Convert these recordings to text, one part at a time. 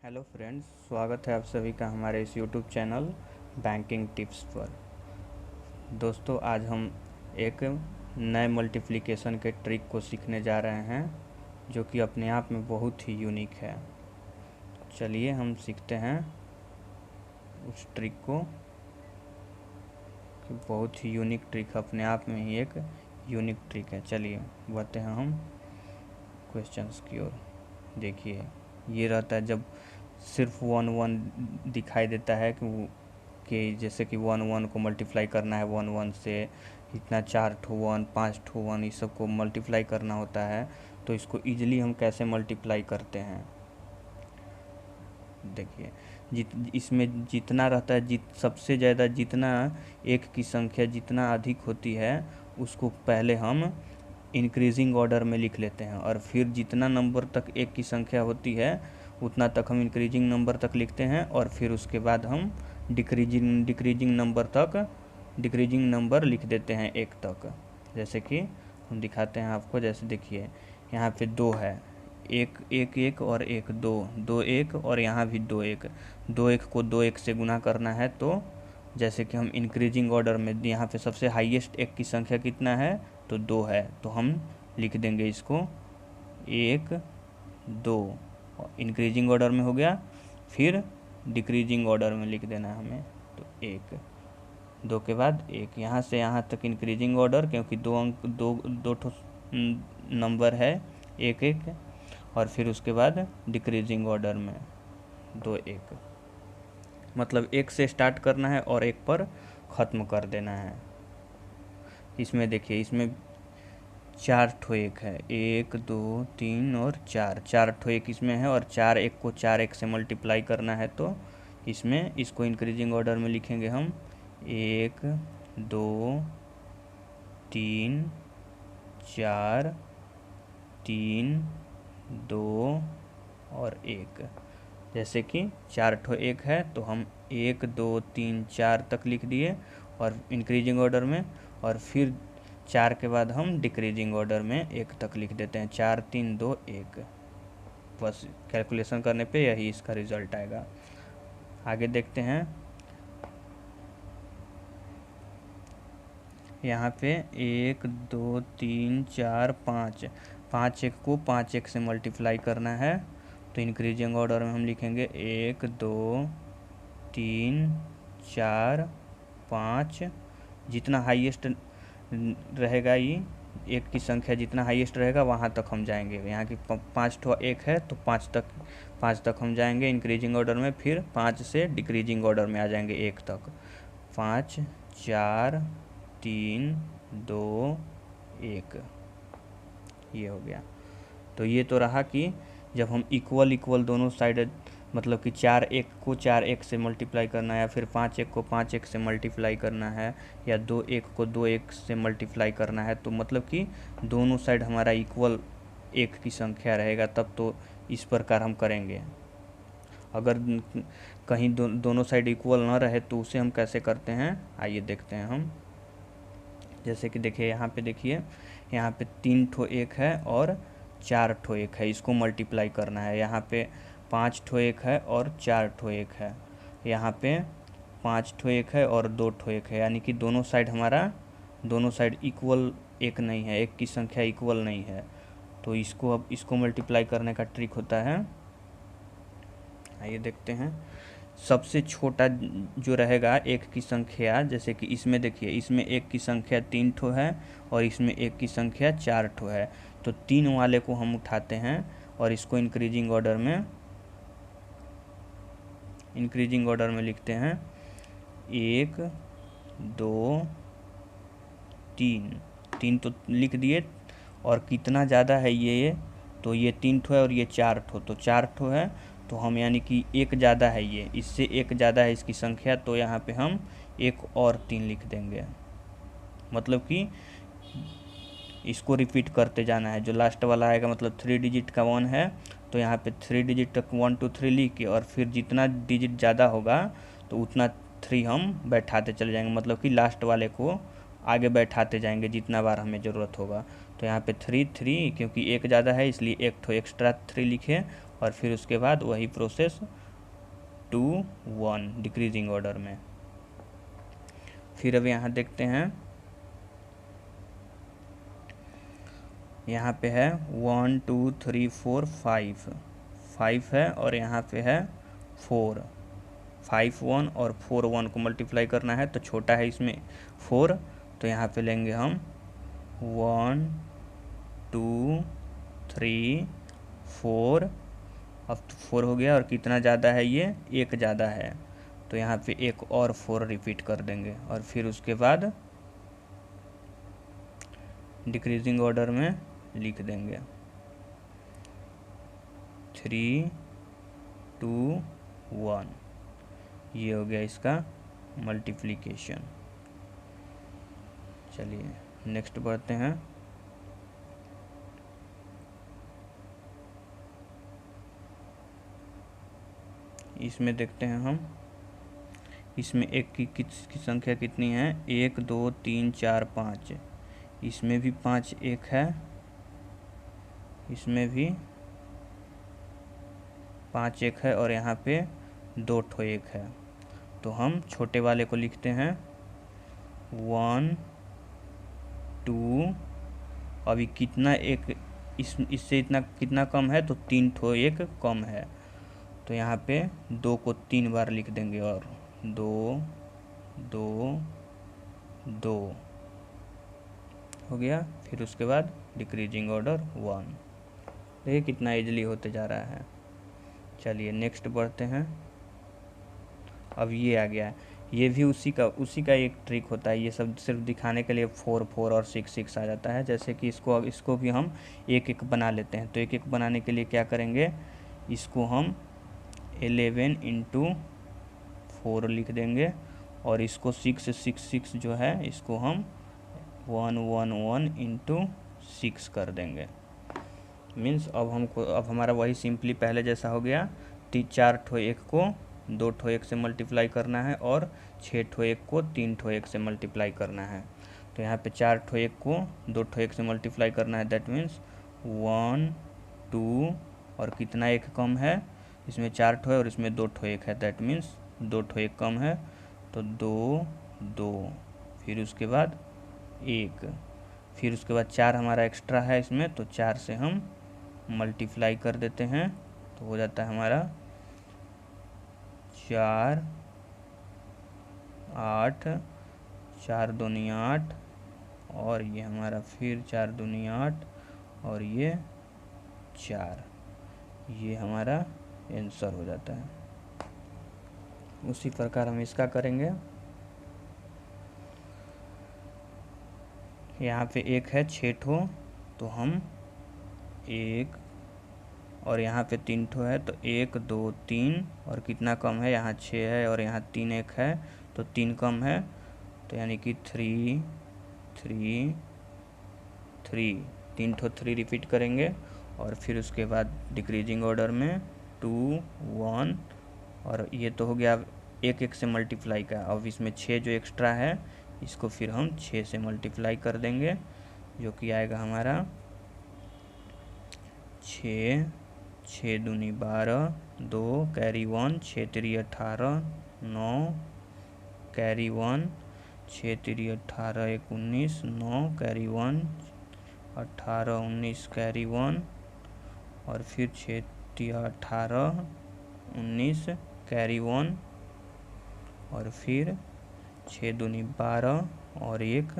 Hello friends, स्वागत है आप सभी का हमारे इस यूट्यूब चैनल बैंकिंग टिप्स पर। दोस्तों, आज हम एक नए मल्टीप्लिकेशन के ट्रिक को सीखने जा रहे हैं जो कि अपने आप में बहुत ही यूनिक है। चलिए हम सीखते हैं उस ट्रिक को कि बहुत ही यूनिक ट्रिक, अपने आप में ही एक यूनिक ट्रिक है। चलिए बढ़ते हैं हम क्वेश्चंस की ओर। देखिए, ये रहता है जब सिर्फ 1 1 दिखाई देता है कि जैसे कि 1 1 को मल्टीप्लाई करना है 1 1 से, इतना 4 ठो 1 5 ठो 1 इस सब को मल्टीप्लाई करना होता है। तो इसको ईजिली हम कैसे मल्टीप्लाई करते हैं, देखिए। इसमें जितना रहता है, सबसे ज़्यादा जितना एक की संख्या जितना अधिक होती है उसको पहले हम इंक्रीजिंग ऑर्डर में लिख लेते हैं, और फिर जितना नंबर तक एक की संख्या होती है उतना तक हम इंक्रीजिंग नंबर तक लिखते हैं, और फिर उसके बाद हम डिक्रीजिंग नंबर लिख देते हैं एक तक। जैसे कि हम दिखाते हैं आपको। जैसे देखिए, यहाँ पे 2 है, एक एक एक और एक, दो दो एक, और यहाँ भी 2 1। 2 1 को 2 1 से गुना करना है, तो जैसे कि हम इंक्रीजिंग ऑर्डर में यहाँ पे सबसे हाईएस्ट एक की संख्या कितना है, तो 2 है, तो हम लिख देंगे इसको 1 2। इंक्रीजिंग ऑर्डर में हो गया, फिर डिक्रीजिंग ऑर्डर में लिख देना है हमें, तो 1 2 के बाद 1, यहाँ से यहाँ तक इंक्रीजिंग ऑर्डर, क्योंकि दो ठो नंबर है 1 1, और फिर उसके बाद डिक्रीजिंग ऑर्डर में 2 1, मतलब 1 से स्टार्ट करना है और 1 पर ख़त्म कर देना है। इसमें देखिए, इसमें 4 ठो 1 है, 1 2 3 और 4 ठो 1 इसमें है, और 4 1 को 4 1 से मल्टीप्लाई करना है, तो इसमें इसको इंक्रीजिंग ऑर्डर में लिखेंगे हम 1 2 3 4 3 2 और 1। जैसे कि 4 ठो 1 है तो हम 1 2 3 4 तक लिख दिए और इंक्रीजिंग ऑर्डर में, और फिर 4 के बाद हम डिक्रीजिंग ऑर्डर में 1 तक लिख देते हैं, 4 3 2 1। बस कैलकुलेशन करने पे यही इसका रिजल्ट आएगा। आगे देखते हैं। यहाँ पे 1 2 3 4 5, 5 1 को 5 1 से मल्टीप्लाई करना है, तो इंक्रीजिंग ऑर्डर में हम लिखेंगे 1 2 3 4 5। जितना हाईएस्ट रहेगा, ये एक की संख्या जितना हाईएस्ट रहेगा वहाँ तक हम जाएंगे। यहाँ की 5 ठो 1 है तो 5 तक हम जाएंगे इंक्रीजिंग ऑर्डर में, फिर 5 से डिक्रीजिंग ऑर्डर में आ जाएंगे 1 तक। 5 4 3 2 1, ये हो गया। तो ये तो रहा कि जब हम इक्वल दोनों साइड, मतलब कि 4 1 को 4 1 से मल्टीप्लाई करना है, या फिर 5 1 को 5 1 से मल्टीप्लाई करना है, या 2 1 को 2 1 से मल्टीप्लाई करना है, तो मतलब कि दोनों साइड हमारा इक्वल एक की संख्या रहेगा, तब तो इस प्रकार हम करेंगे। अगर कहीं दोनों साइड इक्वल ना रहे तो उसे हम कैसे करते हैं, आइए देखते हैं हम। जैसे कि देखिए, यहाँ पे देखिए, यहाँ पे 3 ठो 1 है और 4 ठो 1 है, इसको मल्टीप्लाई करना है। यहाँ पे 5 ठो 1 है और 4 ठो 1 है, यहाँ पे 5 ठो 1 है और 2 ठो 1 है, यानी कि दोनों साइड इक्वल एक नहीं है, एक की संख्या इक्वल नहीं है। तो इसको मल्टीप्लाई करने का ट्रिक होता है, आइए देखते हैं। सबसे छोटा जो रहेगा एक की संख्या, जैसे कि इसमें देखिए, इसमें एक की संख्या 3 ठो है और इसमें एक की संख्या 4 ठो है, तो 3 वाले को हम उठाते हैं और इसको इंक्रीजिंग ऑर्डर में लिखते हैं 1 2 3 तो लिख दिए। और कितना ज़्यादा है ये, तो ये 3 ठो है और ये 4 ठो, तो 4 ठो है, तो हम यानी कि एक ज़्यादा है, ये इससे एक ज़्यादा है इसकी संख्या, तो यहाँ पे हम एक और 3 लिख देंगे। मतलब कि इसको रिपीट करते जाना है, जो लास्ट वाला आएगा, मतलब 3 डिजिट का 1 है तो यहाँ पे 3 डिजिट तक 1 2 3 लिख के, और फिर जितना डिजिट ज़्यादा होगा तो उतना 3 हम बैठाते चले जाएंगे, मतलब कि लास्ट वाले को आगे बैठाते जाएंगे जितना बार हमें ज़रूरत होगा। तो यहाँ पे 3 3, क्योंकि एक ज़्यादा है इसलिए एक ठो एक्स्ट्रा 3 लिखे, और फिर उसके बाद वही प्रोसेस 2 1 डिक्रीजिंग ऑर्डर में। फिर अब यहाँ देखते हैं, यहाँ पे है 1 2 3 4 5 है और यहाँ पे है 4, 5 1 और 4 1 को मल्टीप्लाई करना है तो छोटा है इसमें 4, तो यहाँ पे लेंगे हम 1 2 3 4। अब 4 हो गया और कितना ज़्यादा है, ये 1 ज़्यादा है, तो यहाँ पे एक और 4 रिपीट कर देंगे और फिर उसके बाद डिक्रीजिंग ऑर्डर में लिख देंगे 3 2 1। ये हो गया इसका मल्टीप्लिकेशन। चलिए नेक्स्ट बढ़ते हैं। इसमें देखते हैं हम, इसमें एक की संख्या कितनी है, 1 2 3 4 5। इसमें भी 5 एक है, इसमें भी 5 एक है और यहाँ पे 2 ठो एक है। तो हम छोटे वाले को लिखते हैं 1 2। अभी कितना एक, इससे इतना कितना कम है, तो 3 ठो एक कम है, तो यहाँ पे 2 को 3 बार लिख देंगे और 2 2 2 हो गया। फिर उसके बाद डिक्रीजिंग ऑर्डर 1। देखिए कितना इजीली होते जा रहा है। चलिए नेक्स्ट बढ़ते हैं। अब ये आ गया, ये भी उसी का एक ट्रिक होता है। ये सब सिर्फ दिखाने के लिए 4 4 और 6 6 आ जाता है। जैसे कि इसको भी हम एक एक बना लेते हैं। तो एक एक बनाने के लिए क्या करेंगे, इसको हम 11 इंटू 4 लिख देंगे और इसको 6 6 6 जो है इसको हम 1 1 1 इंटू 6 कर देंगे। मीन्स अब हमारा वही सिंपली पहले जैसा हो गया। 4 ठो एक को 2 ठो एक से मल्टीप्लाई करना है और 6 ठो एक को 3 ठो एक से मल्टीप्लाई करना है। तो यहाँ पे 4 ठो एक को 2 ठो एक से मल्टीप्लाई करना है, दैट मीन्स 1 2 और कितना एक कम है, इसमें 4 ठो है और इसमें 2 ठो एक है, दैट मीन्स 2 ठो एक कम है, तो 2 2। फिर उसके बाद 1, फिर उसके बाद 4 हमारा एक्स्ट्रा है इसमें, तो 4 से हम मल्टीप्लाई कर देते हैं, तो हो जाता है हमारा 4 8, 4 दूनी 8 और ये हमारा फिर 4 दूनी 8 और ये 4। ये हमारा आंसर हो जाता है। उसी प्रकार हम इसका करेंगे। यहाँ पे एक है 6 ठो, तो हम 1 और यहाँ पे 3 ठो है, तो 1 2 3 और कितना कम है, यहाँ 6 है और यहाँ 3 एक है, तो 3 कम है, तो यानी कि 3 3 3। 3 ठो 3 रिपीट करेंगे और फिर उसके बाद डिक्रीजिंग ऑर्डर में 2 1 और ये तो हो गया एक एक से मल्टीप्लाई का। अब इसमें 6 जो एक्स्ट्रा है इसको फिर हम 6 से मल्टीप्लाई कर देंगे, जो कि आएगा हमारा 6 6 दूनी 12 2 कैरी 1 6 3 18 9 कैरी 1 6 3 18 1 19 9 कैरी 1 18 19 कैरी 1 और फिर 6 3 18 19 कैरी 1 और फिर 6 दूनी 12 और 1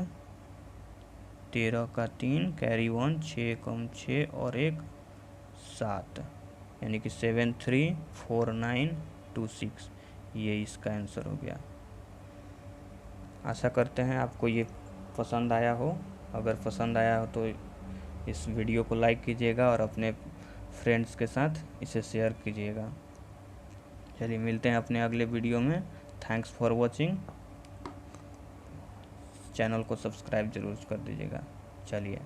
13 का 3 कैरी 1 6 कम 6 और 1 7, यानी कि 7 3 4 9 2 6। ये इसका आंसर हो गया। आशा करते हैं आपको ये पसंद आया हो। अगर पसंद आया हो तो इस वीडियो को लाइक कीजिएगा और अपने फ्रेंड्स के साथ इसे शेयर कीजिएगा। चलिए मिलते हैं अपने अगले वीडियो में। Thanks for watching. चैनल को सब्सक्राइब जरूर कर दीजिएगा। चलिए।